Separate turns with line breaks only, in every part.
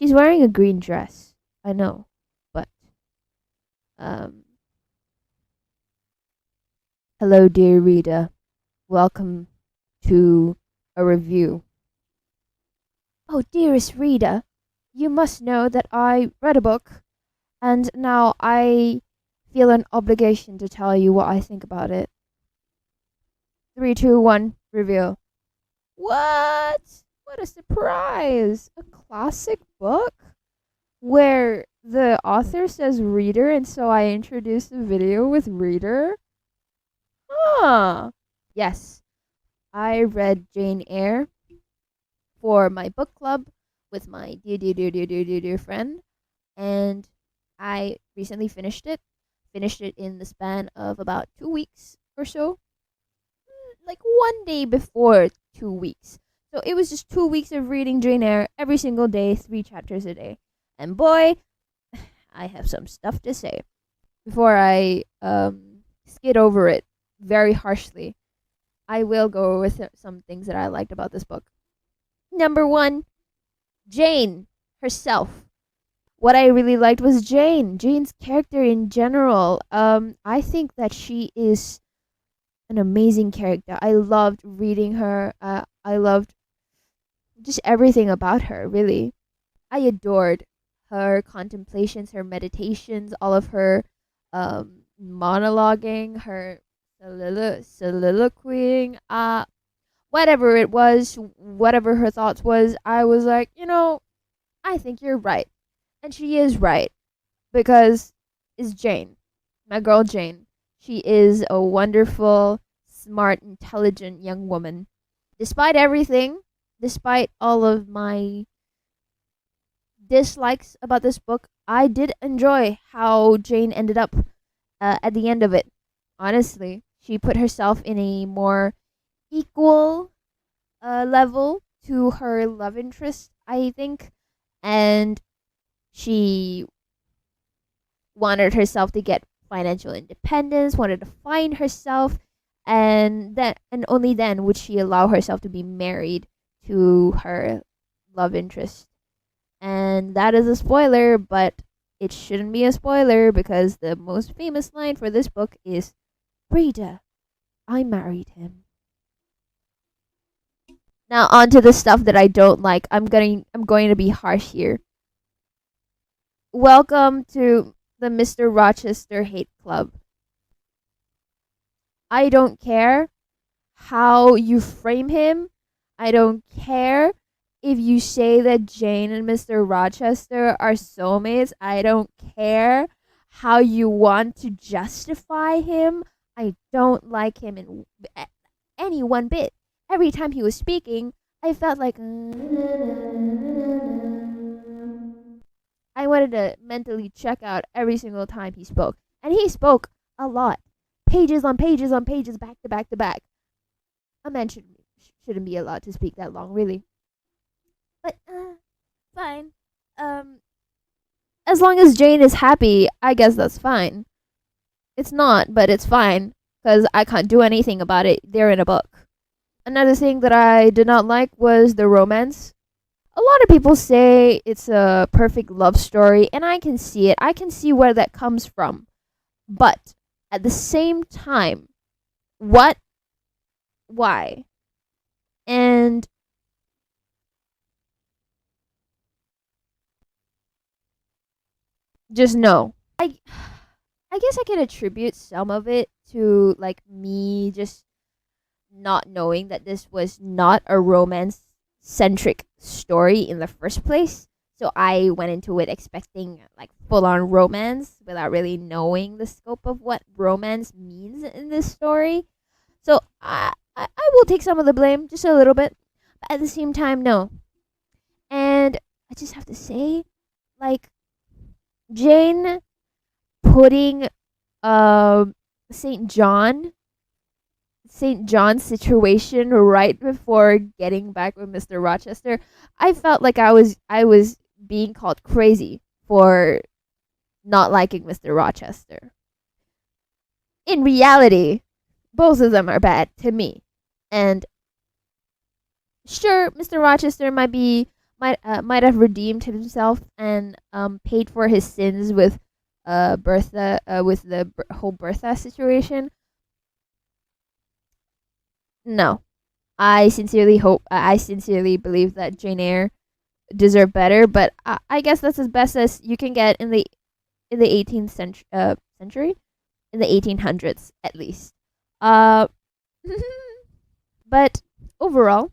She's wearing a green dress. I know, but um, hello, dear reader. Welcome to a review. Oh, dearest reader, you must know that I read a book, and now I feel an obligation to tell you what I think about it. 3, 2, 1, reveal. What? What a surprise! A classic book where the author says reader, and so I introduce the video with reader? Huh. Yes, I read Jane Eyre for my book club with my dear friend, and I recently finished it. Finished it in the span of about 2 weeks or so. Like one day before 2 weeks. So it was just 2 weeks of reading Jane Eyre every single day, 3 chapters a day. And boy, I have some stuff to say before I skid over it very harshly. I will go with some things that I liked about this book. Number one, Jane herself. What I really liked was Jane's character in general. I think that she is an amazing character. I loved reading her. I loved just everything about her, really. I adored her contemplations, her meditations, all of her monologuing, her soliloquying, whatever it was, whatever her thoughts was, I was like, I think you're right. And she is right. Because it's Jane. My girl Jane. She is a wonderful, smart, intelligent young woman. Despite everything, despite all of my dislikes about this book, I did enjoy how Jane ended up at the end of it. Honestly, she put herself in a more equal level to her love interest, I think, and she wanted herself to get financial independence, wanted to find herself, and only then would she allow herself to be married to her love interest. And that is a spoiler, but it shouldn't be a spoiler because the most famous line for this book is, "Reader, I married him." Now on to the stuff that I don't like. I'm going to be harsh here. Welcome to the Mr. Rochester Hate Club. I don't care how you frame him. I don't care if you say that Jane and Mr. Rochester are soulmates. I don't care how you want to justify him. I don't like him in any one bit. Every time he was speaking, I felt like I wanted to mentally check out every single time he spoke. And he spoke a lot. Pages on pages on pages, back to back to back. A man shouldn't be allowed to speak that long, really. But, fine. As long as Jane is happy, I guess that's fine. It's not, but it's fine. Because I can't do anything about it. They're in a book. Another thing that I did not like was the romance. A lot of people say it's a perfect love story, and I can see it. I can see where that comes from. But at the same time, what? Why? And just no. I guess I can attribute some of it to like me just not knowing that this was not a romance centric story in the first place. So I went into it expecting like full on romance without really knowing the scope of what romance means in this story. So I will take some of the blame, just a little bit. But at the same time, no. And I just have to say, like, Jane putting St. John's situation right before getting back with Mr. Rochester, I felt like I was being called crazy for not liking Mr. Rochester. In reality, both of them are bad to me. And sure, Mr. Rochester might might have redeemed himself and paid for his sins with Bertha with the whole Bertha situation. No, I sincerely believe that Jane Eyre deserved better, but I guess that's as best as you can get in the 18th century, in the 1800s at least. Uh, but overall,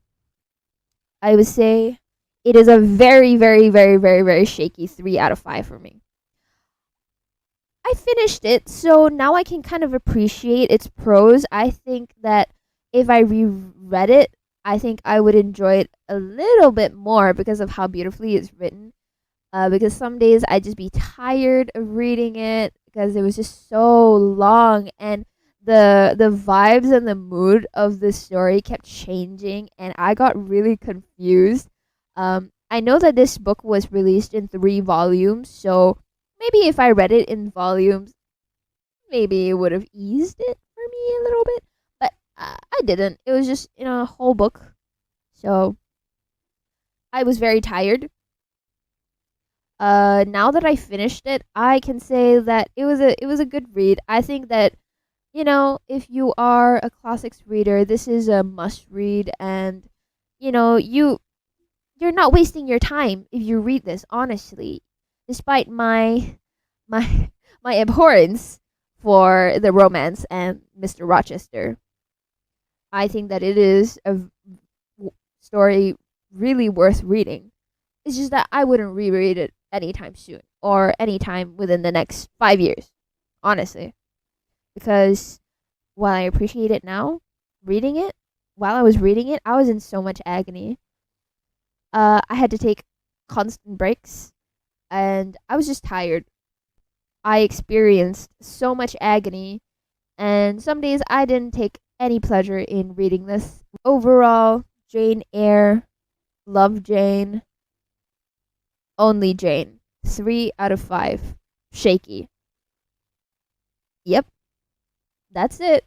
I would say it is a very, very, very, very, very shaky 3 out of 5 for me. I finished it, so now I can kind of appreciate its prose. I think that if I reread it, I think I would enjoy it a little bit more because of how beautifully it's written. Because some days I'd just be tired of reading it because it was just so long, and the vibes and the mood of the story kept changing, and I got really confused. I know that this book was released in 3 volumes, so maybe if I read it in volumes, maybe it would have eased it for me a little bit. But I didn't. It was just in a whole book, so I was very tired. Now that I finished it, I can say that it was a good read. I think that, if you are a classics reader, this is a must read, and you're not wasting your time if you read this, honestly. Despite my my abhorrence for the romance and Mr. Rochester, I think that it is a story really worth reading. It's just that I wouldn't reread it anytime soon or anytime within the next 5 years, honestly. Because while I appreciate it now, reading it, while I was reading it, I was in so much agony. I had to take constant breaks, and I was just tired. I experienced so much agony, and some days I didn't take any pleasure in reading this. Overall, Jane Eyre, love Jane, only Jane. 3 out of 5. Shaky. Yep, that's it.